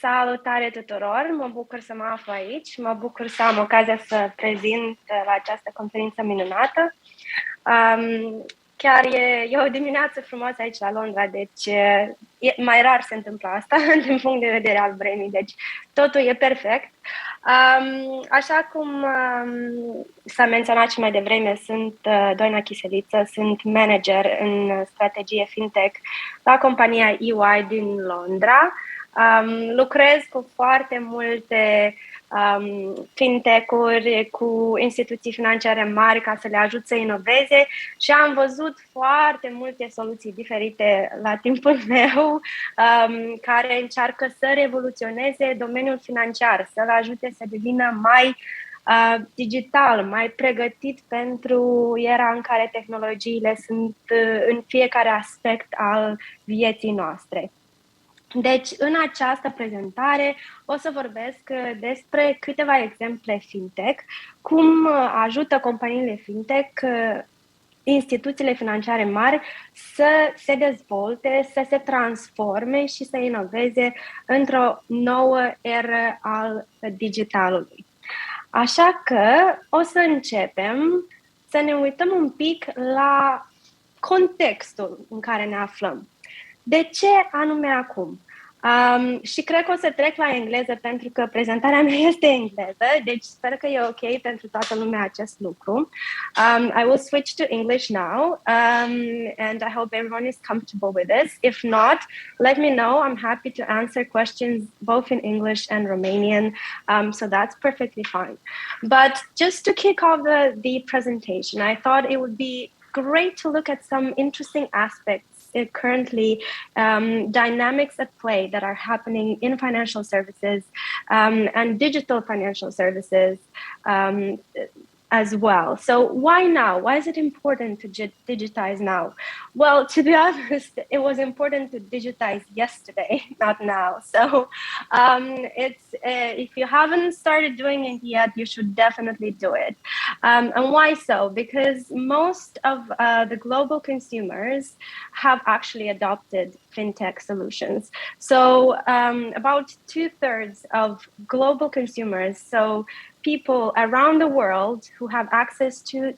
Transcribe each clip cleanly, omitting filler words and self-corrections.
Salutare tuturor! Mă bucur să mă aflu aici, mă bucur să am ocazia să prezint la această conferință minunată. Chiar e o dimineață frumoasă aici la Londra, deci mai rar se întâmplă asta din punct de vedere al vremii, deci totul e perfect. Așa cum s-a menționat și mai devreme, sunt Doina Chiseliță, sunt manager în strategie fintech la compania EY din Londra. Lucrez cu foarte multe fintech-uri, cu instituții financiare mari ca să le ajut să inoveze și am văzut foarte multe soluții diferite la timpul meu care încearcă să revoluționeze domeniul financiar, să-l ajute să devină mai digital, mai pregătit pentru era în care tehnologiile sunt în fiecare aspect al vieții noastre. Deci, în această prezentare o să vorbesc despre câteva exemple fintech, cum ajută companiile fintech, instituțiile financiare mari să se dezvolte, să se transforme și să inoveze într-o nouă eră al digitalului. Așa că o să începem să ne uităm un pic la contextul în care ne aflăm. De ce anume acum? Și cred că o să trec la engleză pentru că prezentarea mea este engleză, deci sper că e ok pentru toată lumea acest lucru. I will switch to English now, and I hope everyone is comfortable with this. If not, let me know. I'm happy to answer questions both in English and Romanian, so that's perfectly fine. But just to kick off the presentation, I thought it would be great to look at some interesting aspects currently, dynamics at play that are happening in financial services and digital financial services as well. So why now? Why is it important to digitize now? Well, to be honest, it was important to digitize yesterday, not now. So if you haven't started doing it yet, you should definitely do it. And why so? Because most of the global consumers have actually adopted fintech solutions. So about 2/3 of global consumers, so people around the world who have access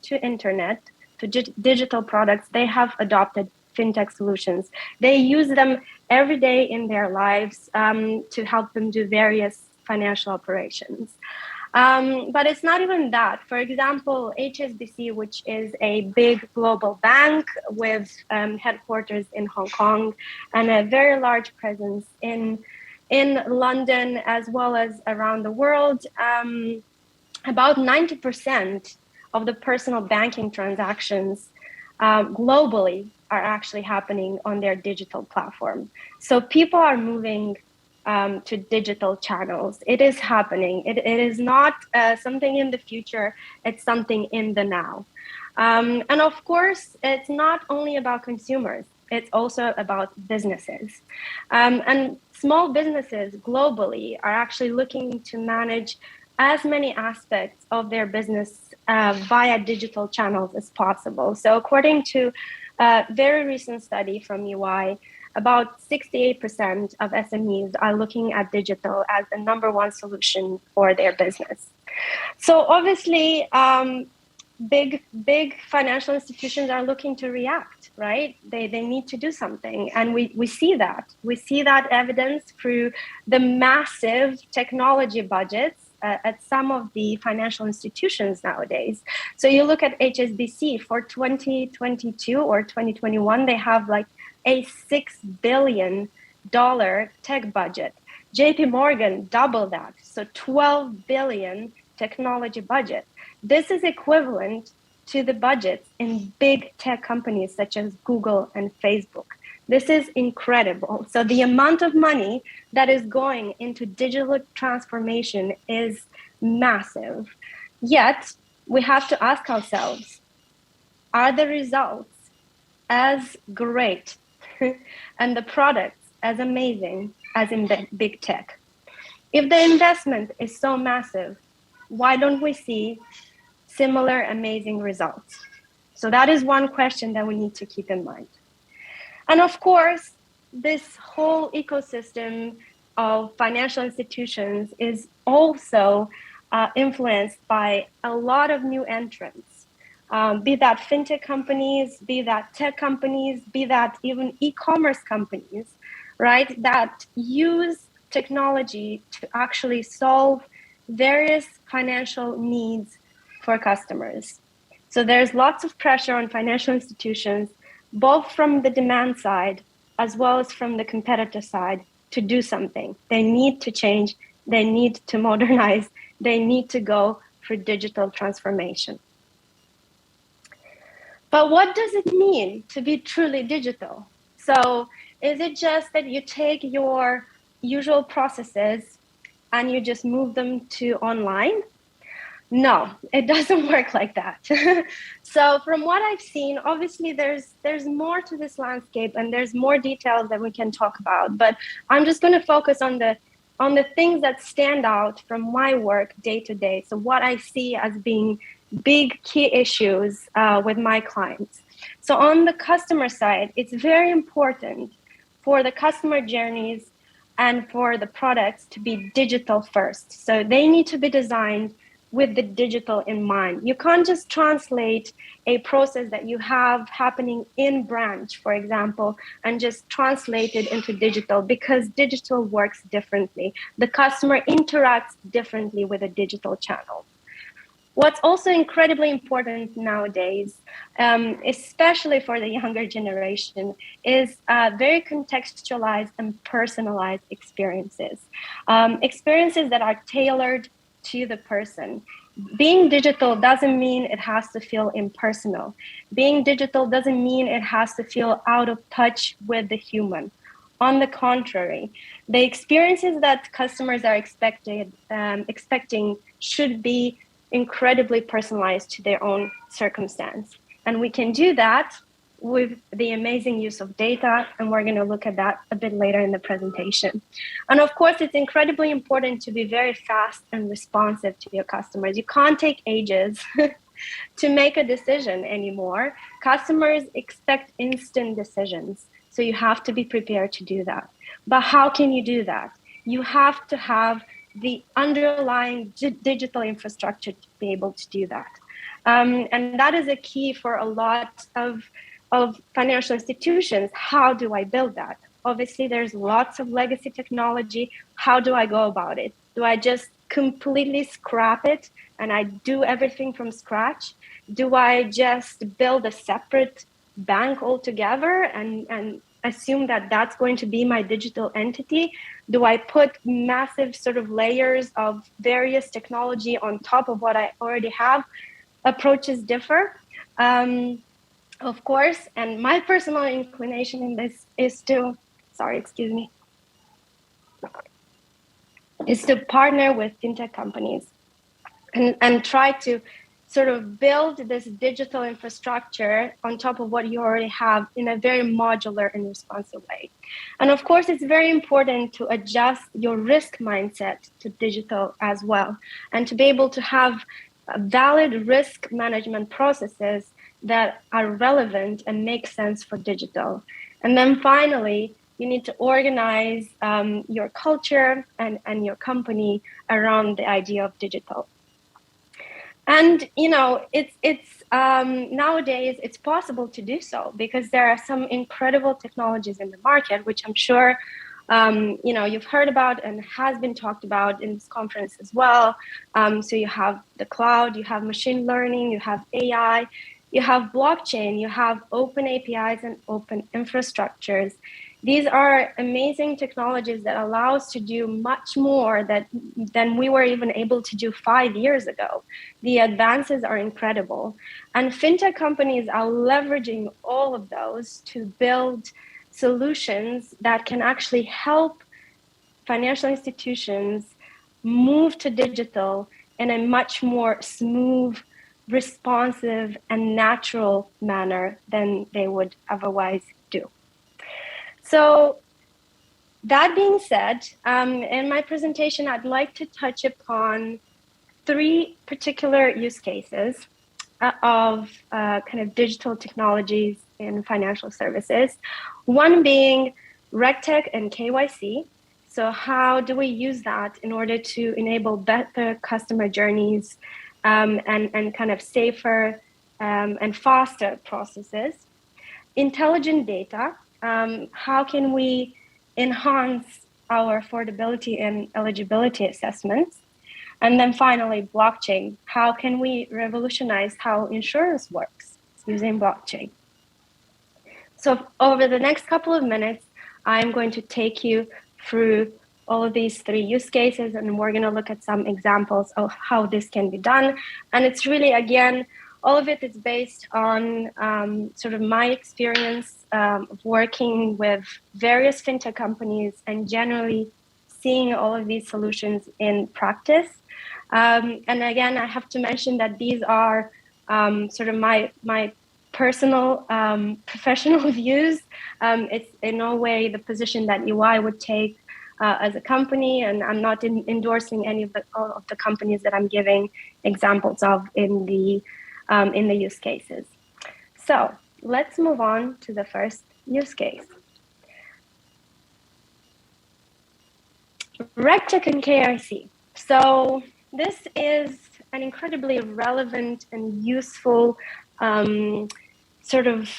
to internet, to digital products, they have adopted fintech solutions. They use them every day in their lives to help them do various financial operations. But it's not even that. For example, HSBC, which is a big global bank with headquarters in Hong Kong and a very large presence in London as well as around the world, about 90% of the personal banking transactions globally are actually happening on their digital platform. So people are moving to digital channels. It is happening. It is not something in the future, it's something in the now. And of course, it's not only about consumers, it's also about businesses. And small businesses globally are actually looking to manage as many aspects of their business via digital channels as possible. So according to a very recent study from EY, about 68% of SMEs are looking at digital as the number one solution for their business. So obviously, big financial institutions are looking to react, right? They need to do something. And we see that. We see that evidence through the massive technology budgets at some of the financial institutions nowadays. So you look at HSBC for 2022 or 2021, they have like a $6 billion tech budget. JP Morgan, double that, so 12 billion technology budget. This is equivalent to the budgets in big tech companies such as Google and Facebook. This is incredible. So the amount of money that is going into digital transformation is massive. Yet, we have to ask ourselves, are the results as great and the products as amazing as in big tech? If the investment is so massive, why don't we see similar amazing results? So that is one question that we need to keep in mind. And of course, this whole ecosystem of financial institutions is also influenced by a lot of new entrants, be that fintech companies, be that tech companies, be that even e-commerce companies, right, that use technology to actually solve various financial needs for customers. So there's lots of pressure on financial institutions, both from the demand side as well as from the competitor side, to do something. They need to change, they need to modernize, they need to go for digital transformation. But what does it mean to be truly digital? So is it just that you take your usual processes and you just move them to online? No, it doesn't work like that. So from what I've seen, obviously there's more to this landscape and there's more details that we can talk about, but I'm just going to focus on the things that stand out from my work day to day. So what I see as being big key issues with my clients. So on the customer side, it's very important for the customer journeys and for the products to be digital first. So they need to be designed with the digital in mind. You can't just translate a process that you have happening in branch, for example, and just translate it into digital, because digital works differently. The customer interacts differently with a digital channel. What's also incredibly important nowadays, especially for the younger generation, is very contextualized and personalized experiences. Experiences that are tailored to the person. Being digital doesn't mean it has to feel impersonal. Being digital doesn't mean it has to feel out of touch with the human. On the contrary, the experiences that customers are expecting should be incredibly personalized to their own circumstance. And we can do that with the amazing use of data, and we're going to look at that a bit later in the presentation. And of course, it's incredibly important to be very fast and responsive to your customers. You can't take ages to make a decision anymore. Customers expect instant decisions, so you have to be prepared to do that. But how can you do that? You have to have the underlying digital infrastructure to be able to do that. And that is a key for a lot of financial institutions. How do I build that? Obviously, there's lots of legacy technology. How do I go about it? Do I just completely scrap it and I do everything from scratch? Do I just build a separate bank altogether and assume that that's going to be my digital entity? Do I put massive sort of layers of various technology on top of what I already have? Approaches differ. Of course, and my personal inclination in this is to, is to partner with fintech companies and try to sort of build this digital infrastructure on top of what you already have in a very modular and responsive way. And of course, it's very important to adjust your risk mindset to digital as well, and to be able to have valid risk management processes that are relevant and make sense for digital. And then finally, you need to organize your culture and your company around the idea of digital. And it's nowadays it's possible to do so because there are some incredible technologies in the market, which I'm sure you've heard about and has been talked about in this conference as well. So you have the cloud, you have machine learning, you have AI, you have blockchain, you have open APIs and open infrastructures. These are amazing technologies that allow us to do much more than we were even able to do 5 years ago. The advances are incredible. And fintech companies are leveraging all of those to build solutions that can actually help financial institutions move to digital in a much more smooth, responsive, and natural manner than they would otherwise do. So that being said, in my presentation, I'd like to touch upon 3 particular use cases of kind of digital technologies in financial services. One being RegTech and KYC. So how do we use that in order to enable better customer journeys and kind of safer and faster processes? Intelligent data, how can we enhance our affordability and eligibility assessments? And then finally, blockchain, how can we revolutionize how insurance works using blockchain? So over the next couple of minutes, I'm going to take you through all of these three use cases, and we're going to look at some examples of how this can be done. And it's really, again, all of it is based on sort of my experience of working with various fintech companies and generally seeing all of these solutions in practice. And again, I have to mention that these are sort of my personal professional views. It's in no way the position that UI would take as a company, and I'm not endorsing any of the companies that I'm giving examples of in the use cases. So let's move on to the first use case. RegTech and KYC. So this is an incredibly relevant and useful sort of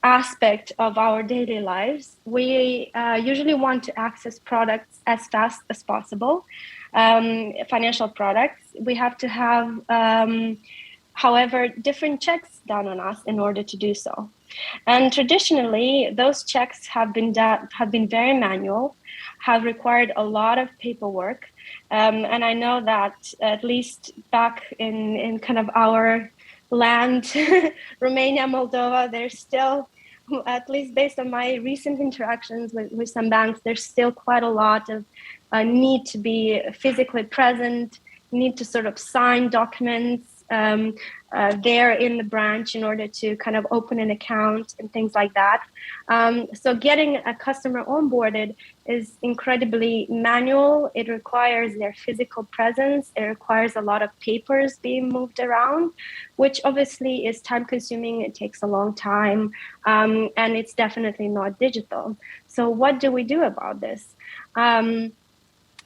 aspect of our daily lives. We usually want to access products as fast as possible, financial products. We have to have, however, different checks done on us in order to do so. And traditionally, those checks have been very manual, have required a lot of paperwork. And I know that at least back in kind of our land, Romania, Moldova, there's still, at least based on my recent interactions with some banks, there's still quite a lot of need to be physically present, need to sort of sign documents there in the branch in order to kind of open an account and things like that. So getting a customer onboarded is incredibly manual. It requires their physical presence. It requires a lot of papers being moved around, which obviously is time consuming. It takes a long time, and it's definitely not digital. So what do we do about this?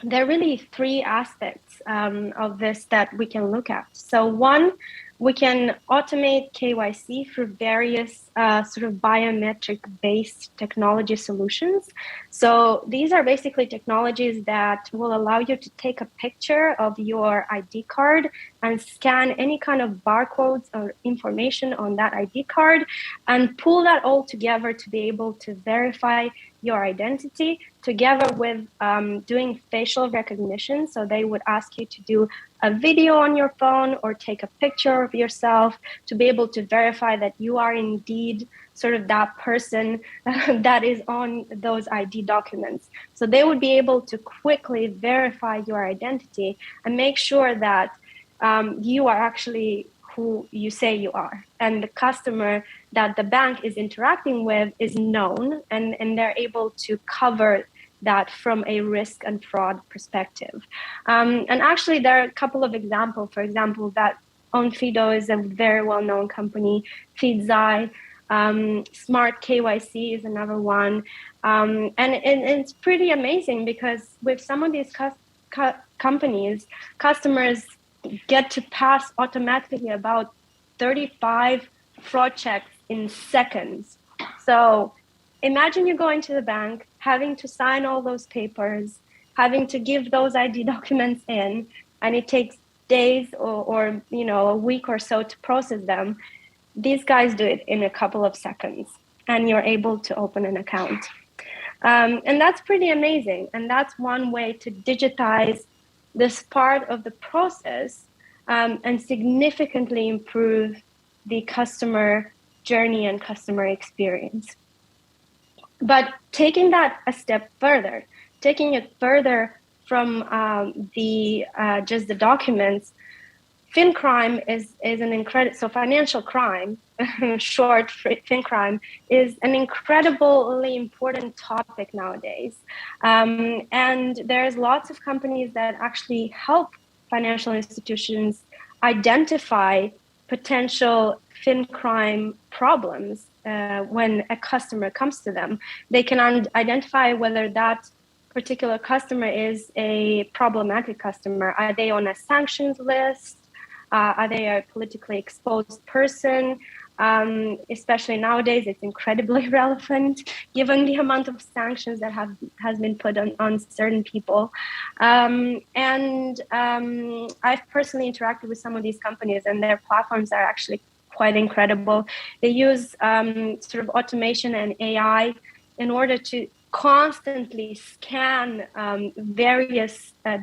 There are really three aspects of this that we can look at. So one, we can automate KYC through various sort of biometric-based technology solutions. So these are basically technologies that will allow you to take a picture of your ID card and scan any kind of barcodes or information on that ID card and pull that all together to be able to verify your identity together with doing facial recognition. So they would ask you to do a video on your phone or take a picture of yourself to be able to verify that you are indeed sort of that person that is on those ID documents. So they would be able to quickly verify your identity and make sure that you are actually who you say you are, and the customer that the bank is interacting with is known, and they're able to cover that from a risk and fraud perspective. And actually, there are a couple of examples. For example, that OnFido is a very well-known company. FeedZai, Smart KYC is another one. And it's pretty amazing because with some of these companies, customers get to pass automatically about 35 fraud checks in seconds. So imagine you going to the bank, having to sign all those papers, having to give those ID documents in, and it takes days or a week or so to process them. These guys do it in a couple of seconds, and you're able to open an account. And that's pretty amazing. And that's one way to digitize this part of the process and significantly improve the customer journey and customer experience. But taking that a step further, taking it further from just the documents, FinCrime is an incredible, so financial crime, short for FinCrime, is an incredibly important topic nowadays. And there's lots of companies that actually help financial institutions identify potential FinCrime problems when a customer comes to them. They can identify whether that particular customer is a problematic customer. Are they on a sanctions list? Are they a politically exposed person? Especially nowadays, it's incredibly relevant given the amount of sanctions that has been put on certain people. I've personally interacted with some of these companies, and their platforms are actually quite incredible. They use sort of automation and AI in order to constantly scan various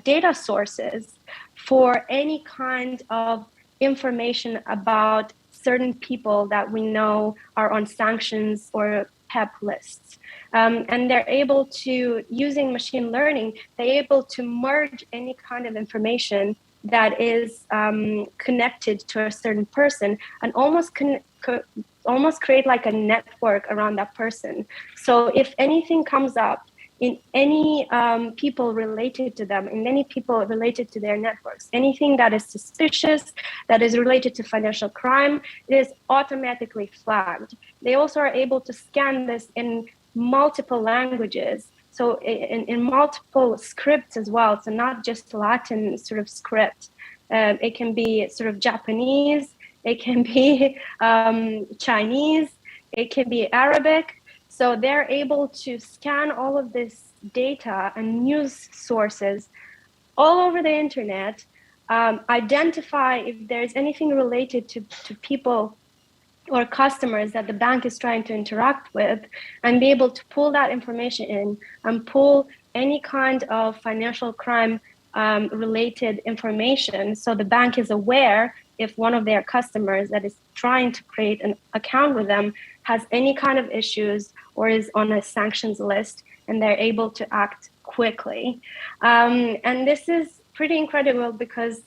data sources for any kind of information about certain people that we know are on sanctions or PEP lists. And they're able to, using machine learning, they're able to merge any kind of information that is connected to a certain person and almost create like a network around that person. So if anything comes up in any people related to them, in any people related to their networks, anything that is suspicious, that is related to financial crime, it is automatically flagged. They also are able to scan this in multiple languages, so in multiple scripts as well, so not just Latin sort of script. It can be sort of Japanese, it can be Chinese, it can be Arabic. So they're able to scan all of this data and news sources all over the internet, identify if there's anything related to people or customers that the bank is trying to interact with, and be able to pull that information in and pull any kind of financial crime related information. So the bank is aware if one of their customers that is trying to create an account with them has any kind of issues or is on a sanctions list, and they're able to act quickly. And this is pretty incredible because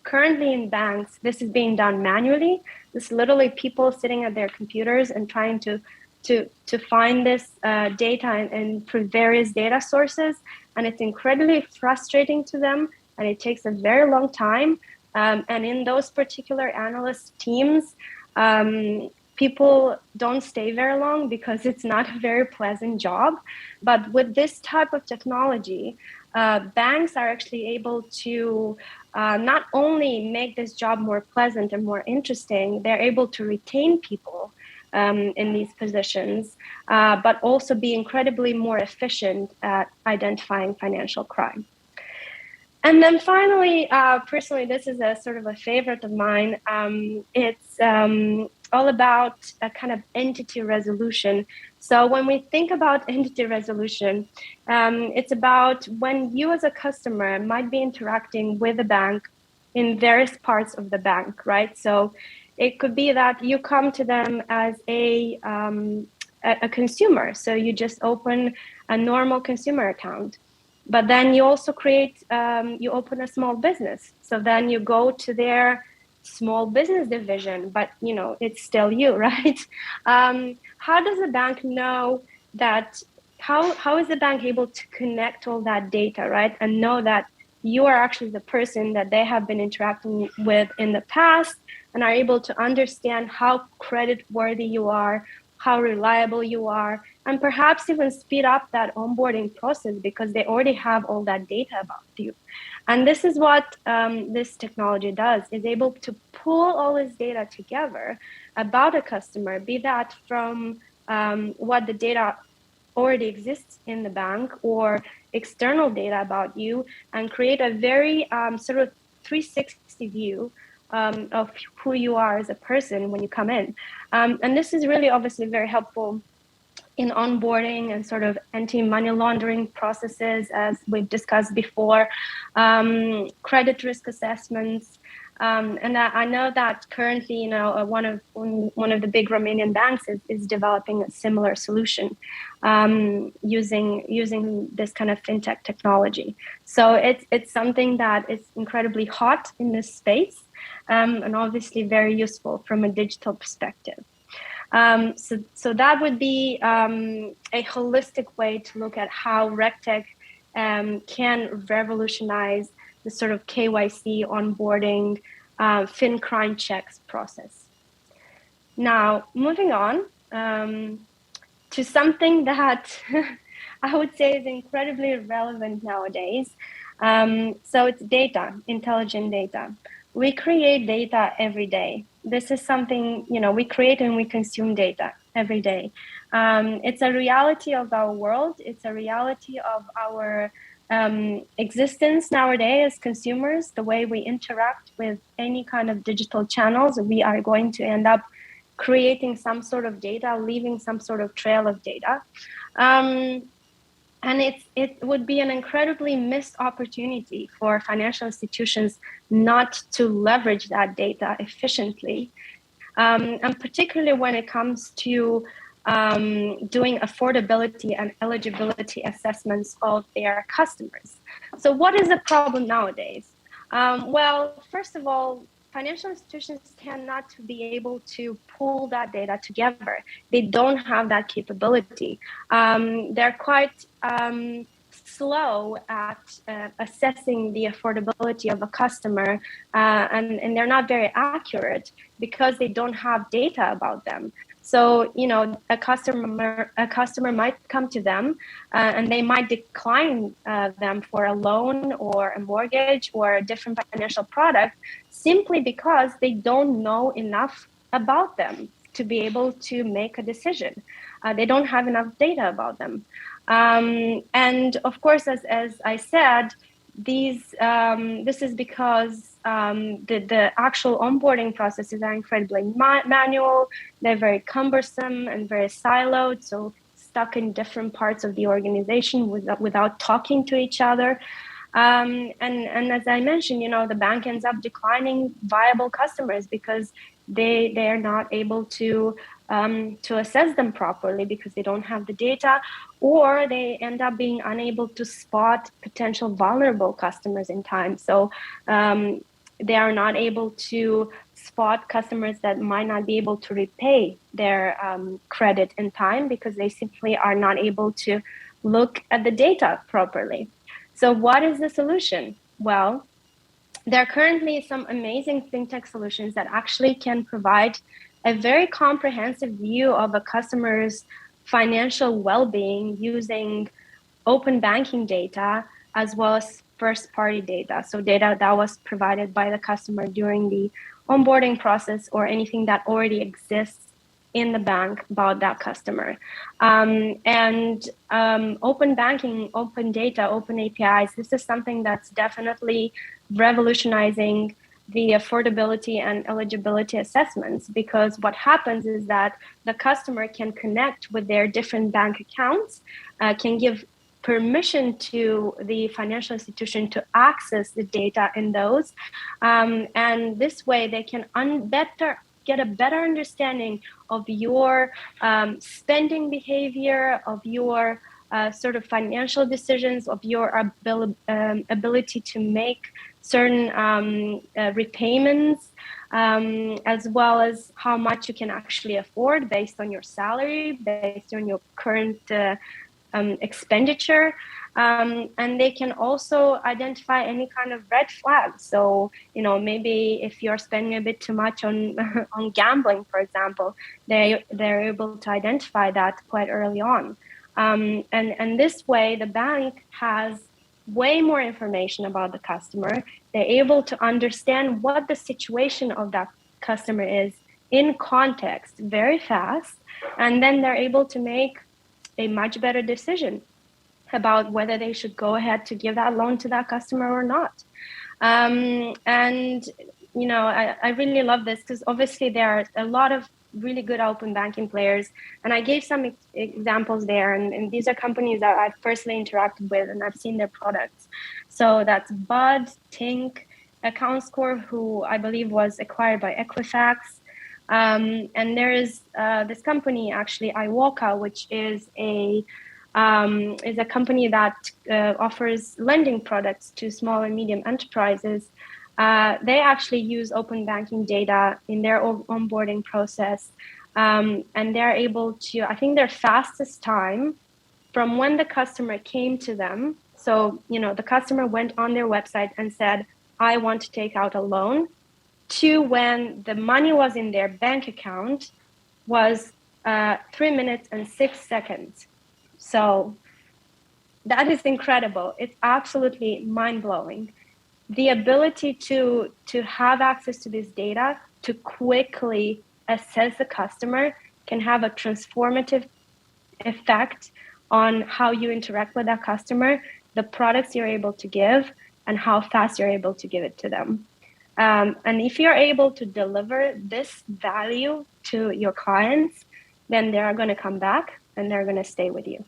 currently in banks, this is being done manually. This is literally people sitting at their computers and trying to find this data and through various data sources. And it's incredibly frustrating to them, and it takes a very long time. And in those particular analyst teams, people don't stay very long because it's not a very pleasant job. But with this type of technology, banks are actually able to not only make this job more pleasant and more interesting, they're able to retain people in these positions, but also be incredibly more efficient at identifying financial crime. And then finally, personally, this is a sort of a favorite of mine. It's all about a kind of entity resolution. So when we think about entity resolution, it's about when you as a customer might be interacting with a bank in various parts of the bank, right? So it could be that you come to them as a consumer. So you just open a normal consumer account. But then you also you open a small business. So then you go to their small business division, but it's still you, right? How does the bank know that, how is the bank able to connect all that data, right? And know that you are actually the person that they have been interacting with in the past, and are able to understand how creditworthy you are, how reliable you are, and perhaps even speed up that onboarding process because they already have all that data about you. And this is what this technology does, is able to pull all this data together about a customer, be that from what the data already exists in the bank or external data about you, and create a very sort of 360 view of who you are as a person when you come in. And this is really obviously very helpful in onboarding and sort of anti-money laundering processes, as we've discussed before, credit risk assessments. And I know that currently, one of the big Romanian banks is developing a similar solution using this kind of fintech technology. So it's something that is incredibly hot in this space, and obviously very useful from a digital perspective. So that would be a holistic way to look at how RegTech can revolutionize the sort of KYC onboarding, fin crime checks process. Now, moving on to something that I would say is incredibly relevant nowadays. So it's data, intelligent data. We create data every day. This is something, we create and we consume data every day. It's a reality of our world. It's a reality of our existence nowadays as consumers. The way we interact with any kind of digital channels, we are going to end up creating some sort of data, leaving some sort of trail of data. And it would be an incredibly missed opportunity for financial institutions not to leverage that data efficiently. And particularly when it comes to doing affordability and eligibility assessments of their customers. So what is the problem nowadays? Well, first of all, financial institutions tend not to be able to pull that data together. They don't have that capability. They're quite slow at assessing the affordability of a customer, and they're not very accurate because they don't have data about them. So, a customer might come to them and they might decline them for a loan or a mortgage or a different financial product simply because they don't know enough about them to be able to make a decision. They don't have enough data about them. And of course, as I said, this is because the actual onboarding processes are incredibly manual. They're very cumbersome and very siloed, so stuck in different parts of the organization without talking to each other. And as I mentioned, the bank ends up declining viable customers because they are not able to assess them properly because they don't have the data, or they end up being unable to spot potential vulnerable customers in time. So they are not able to spot customers that might not be able to repay their credit in time because they simply are not able to look at the data properly. So what is the solution? Well, there are currently some amazing fintech solutions that actually can provide a very comprehensive view of a customer's financial well-being using open banking data as well as first-party data. So data that was provided by the customer during the onboarding process or anything that already exists in the bank about that customer. Open banking, open data, open APIs, this is something that's definitely revolutionizing the affordability and eligibility assessments, because what happens is that the customer can connect with their different bank accounts, can give permission to the financial institution to access the data in those. And this way they can get a better understanding of your spending behavior, of your sort of financial decisions, of your ability to make certain repayments, as well as how much you can actually afford based on your salary, based on your current expenditure. And they can also identify any kind of red flags. So, maybe if you're spending a bit too much on on gambling, for example, they're able to identify that quite early on. And this way, the bank has way more information about the customer. They're able to understand what the situation of that customer is in context very fast, and then they're able to make a much better decision about whether they should go ahead to give that loan to that customer or not. And, I really love this because obviously there are a lot of really good open banking players. And I gave some examples there. And these are companies that I've personally interacted with and I've seen their products. So that's Bud, Tink, AccountScore, who I believe was acquired by Equifax. And there is this company, actually, iWalka, which is a company that offers lending products to small and medium enterprises. They actually use open banking data in their onboarding process, and they're able to, I think their fastest time from when the customer came to them. So, the customer went on their website and said, I want to take out a loan, to when the money was in their bank account was 3 minutes and 6 seconds. So that is incredible. It's absolutely mind-blowing. The ability to have access to this data to quickly assess the customer can have a transformative effect on how you interact with that customer, the products you're able to give, and how fast you're able to give it to them. And if you're able to deliver this value to your clients, then they are going to come back and they're going to stay with you.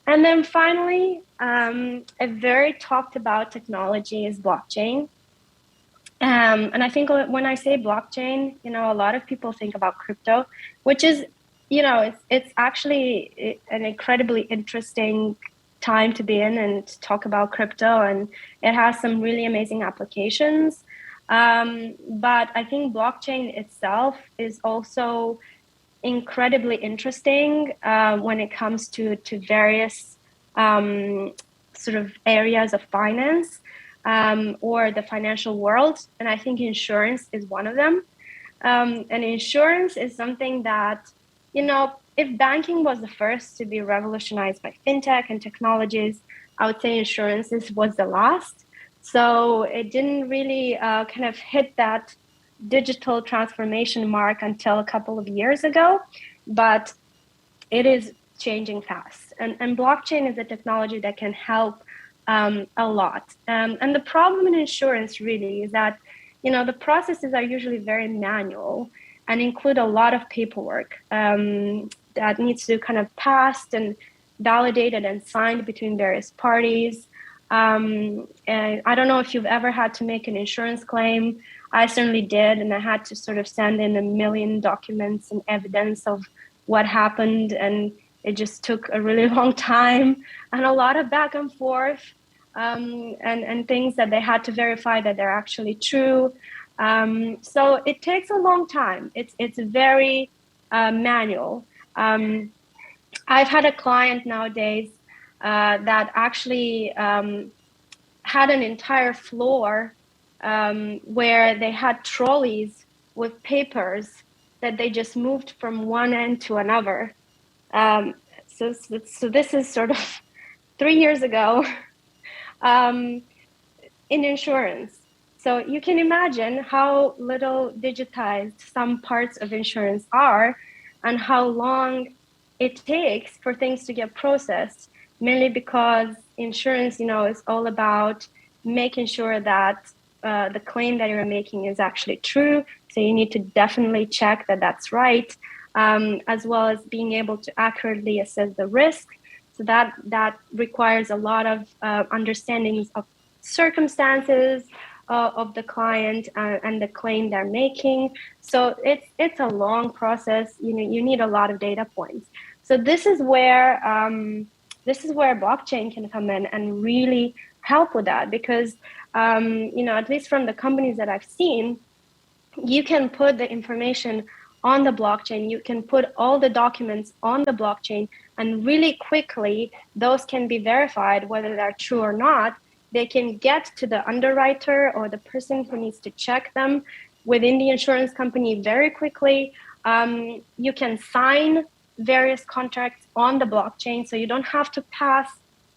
And then finally, a very talked about technology is blockchain. And I think when I say blockchain, a lot of people think about crypto, which is, it's actually an incredibly interesting time to be in and to talk about crypto, and it has some really amazing applications. But I think blockchain itself is also incredibly interesting when it comes to various sort of areas of finance or the financial world. And I think insurance is one of them. And insurance is something that, if banking was the first to be revolutionized by fintech and technologies, I would say insurance was the last. So it didn't really kind of hit that digital transformation mark until a couple of years ago, but it is changing fast. And blockchain is a technology that can help a lot. And the problem in insurance really is that, the processes are usually very manual and include a lot of paperwork that needs to kind of passed and validated and signed between various parties. And I don't know if you've ever had to make an insurance claim. I certainly did, and I had to sort of send in 1 million documents and evidence of what happened, and it just took a really long time and a lot of back and forth, and things that they had to verify that they're actually true. So it takes a long time. It's very manual. I've had a client nowadays that actually had an entire floor where they had trolleys with papers that they just moved from one end to another. So this is sort of 3 years ago in insurance. So you can imagine how little digitized some parts of insurance are and how long it takes for things to get processed, mainly because insurance, is all about making sure that the claim that you're making is actually true. So you need to definitely check that that's right, as well as being able to accurately assess the risk. So that requires a lot of understandings of circumstances of the client and the claim they're making. So it's a long process. You need a lot of data points. So this is where blockchain can come in and really help with that, because at least from the companies that I've seen, you can put the information on the blockchain, you can put all the documents on the blockchain, and really quickly those can be verified whether they're true or not. They can get to the underwriter or the person who needs to check them within the insurance company very quickly. You can sign various contracts on the blockchain, so you don't have to pass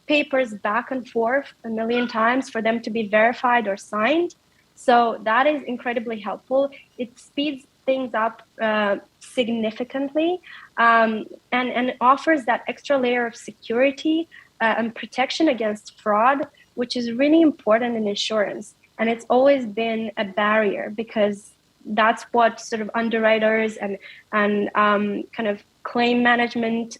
papers back and forth 1 million times for them to be verified or signed. So that is incredibly helpful. It speeds things up significantly, and offers that extra layer of security and protection against fraud, which is really important in insurance. And it's always been a barrier, because that's what sort of underwriters and kind of claim management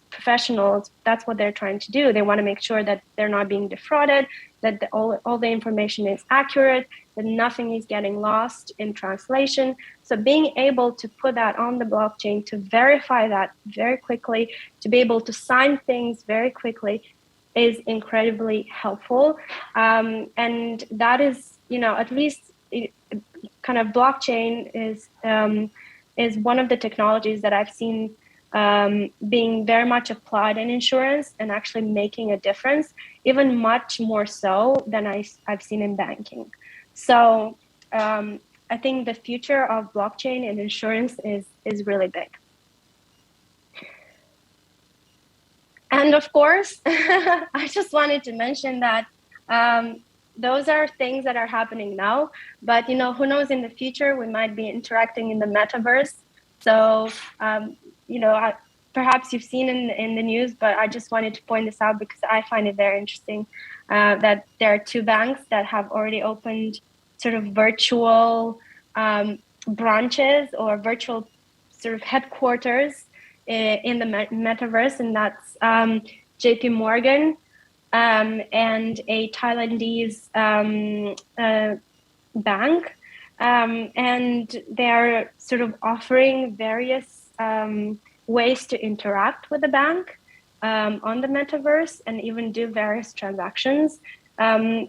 professionals, that's what they're trying to do. They want to make sure that they're not being defrauded, that all the information is accurate, that nothing is getting lost in translation. So being able to put that on the blockchain, to verify that very quickly, to be able to sign things very quickly, is incredibly helpful. And that is, at least kind of blockchain is one of the technologies that I've seen being very much applied in insurance and actually making a difference, even much more so than I've seen in banking. So I think the future of blockchain in insurance is really big. And of course, I just wanted to mention that those are things that are happening now, but who knows, in the future we might be interacting in the metaverse. So perhaps you've seen in the news, but I just wanted to point this out because I find it very interesting that there are two banks that have already opened sort of virtual branches or virtual sort of headquarters in the metaverse, and that's JP Morgan and a Thailandese bank, and they're sort of offering various ways to interact with the bank on the metaverse and even do various transactions.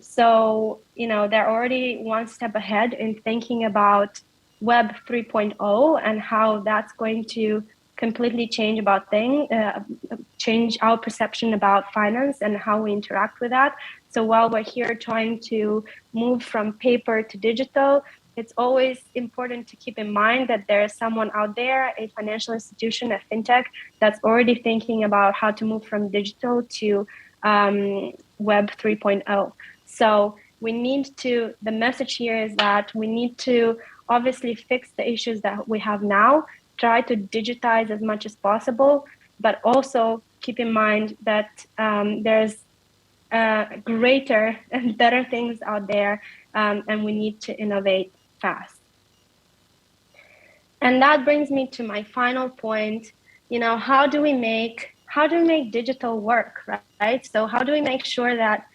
So they're already one step ahead in thinking about Web 3.0 and how that's going to completely change our perception about finance and how we interact with that. So while we're here trying to move from paper to digital, it's always important to keep in mind that there is someone out there, a financial institution, a fintech, that's already thinking about how to move from digital to Web 3.0. So the message here is that we need to obviously fix the issues that we have now, try to digitize as much as possible, but also keep in mind that there's greater and better things out there, and we need to innovate fast. And that brings me to my final point. How do we make digital work, right? So how do we make sure that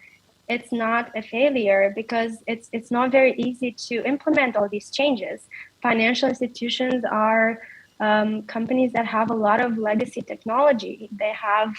it's not a failure? Because it's not very easy to implement all these changes. Financial institutions are companies that have a lot of legacy technology. They have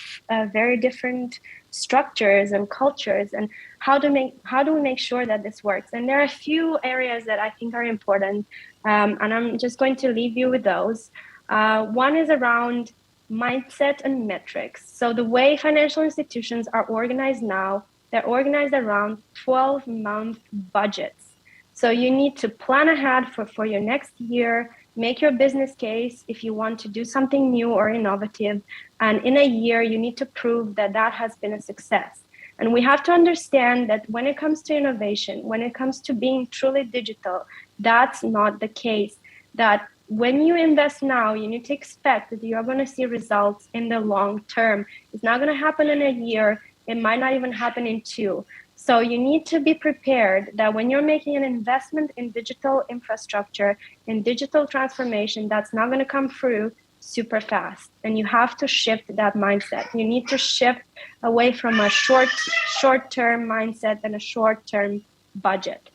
very different structures and cultures. And how do we make sure that this works? And there are a few areas that I think are important, and I'm just going to leave you with those. One is around mindset and metrics. So the way financial institutions are organized now, they're organized around 12-month budgets. So you need to plan ahead for your next year, make your business case if you want to do something new or innovative. And in a year, you need to prove that that has been a success. And we have to understand that when it comes to innovation, when it comes to being truly digital, that's not the case. That when you invest now, you need to expect that you are going to see results in the long term. It's not going to happen in a year. It might not even happen in 2. So you need to be prepared that when you're making an investment in digital infrastructure, in digital transformation, that's not going to come through super fast. And you have to shift that mindset. You need to shift away from a short-term mindset and a short-term budget.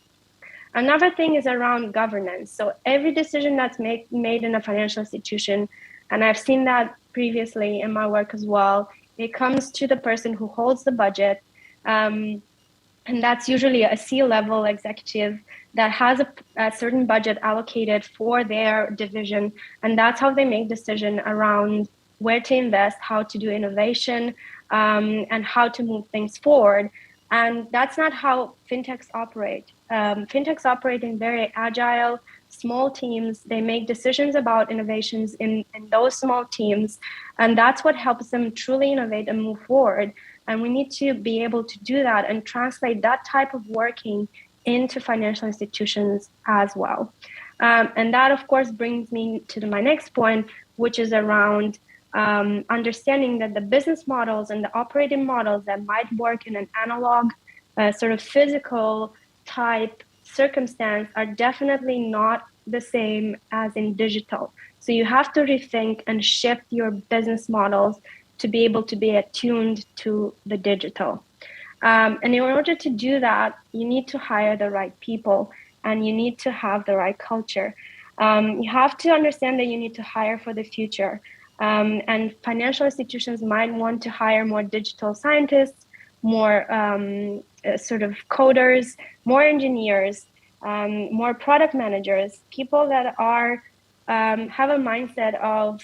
Another thing is around governance. So every decision that's made in a financial institution, and I've seen that previously in my work as well, it comes to the person who holds the budget. And that's usually a C-level executive that has a certain budget allocated for their division. And that's how they make decisions around where to invest, how to do innovation, and how to move things forward. And that's not how fintechs operate. Fintechs operate in very agile, small teams. They make decisions about innovations in those small teams. And that's what helps them truly innovate and move forward. And we need to be able to do that and translate that type of working into financial institutions as well. And that, of course, brings me to my next point, which is around understanding that the business models and the operating models that might work in an analog, sort of physical type circumstance are definitely not the same as in digital. So you have to rethink and shift your business models to be able to be attuned to the digital. And in order to do that, you need to hire the right people and you need to have the right culture. You have to understand that you need to hire for the future. And financial institutions might want to hire more digital scientists, more sort of coders, more engineers, more product managers, people that are have a mindset of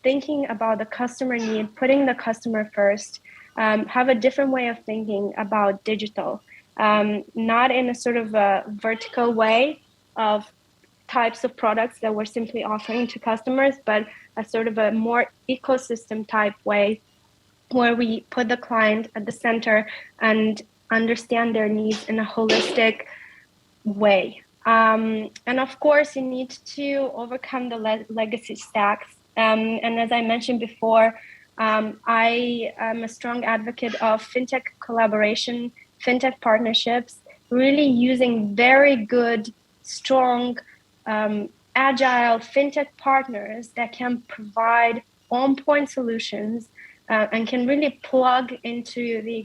thinking about the customer need, putting the customer first, have a different way of thinking about digital, not in a sort of a vertical way of types of products that we're simply offering to customers, but a sort of a more ecosystem type way where we put the client at the center and understand their needs in a holistic way. And of course, you need to overcome the legacy stacks. And as I mentioned before, I am a strong advocate of fintech collaboration, fintech partnerships, really using very good, strong, agile fintech partners that can provide on-point solutions and can really plug into the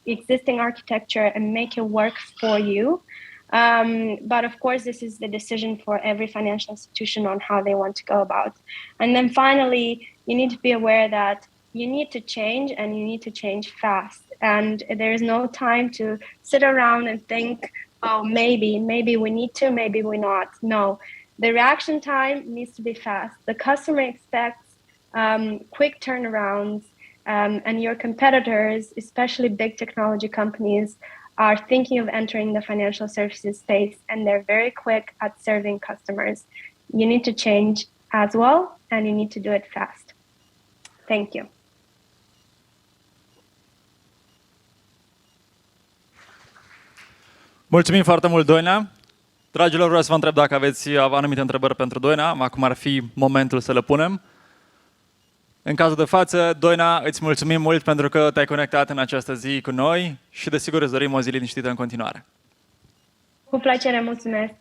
existing architecture and make it work for you. But of course, this is the decision for every financial institution on how they want to go about. And then finally, you need to be aware that you need to change and you need to change fast. And there is no time to sit around and think, oh, maybe we need to, maybe we not. No, the reaction time needs to be fast. The customer expects quick turnarounds, and your competitors, especially big technology companies, are thinking of entering the financial services space, and they're very quick at serving customers. You need to change as well, and you need to do it fast. Thank you. Mulțumim foarte mult, Doina. Dragilor, vreau să vă întreb dacă aveți anumite întrebări pentru Doina. Acum ar fi momentul să le punem. În cazul de față, Doina, îți mulțumim mult pentru că te-ai conectat în această zi cu noi și desigur îți dorim o zi liniștită în continuare. Cu plăcere, mulțumesc!